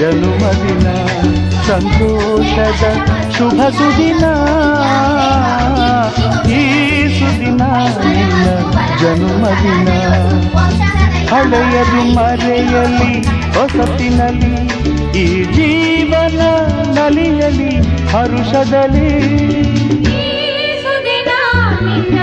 ಜನುಮದಿನ ಸಂತೋಷದ ಶುಭ ಸುದಿನ ಈ ಸುದಿನ ನಿನ್ನ ಜನುಮದಿನ ಹಳೆಯದು ಮರೆಯಲಿ ಹೊಸತಿನಲ್ಲಿ ಈ ಜೀವನ ನಲಿಯಲಿ ಹರುಷದಲ್ಲಿ ಈ ಸುದಿನ ನಿನ್ನ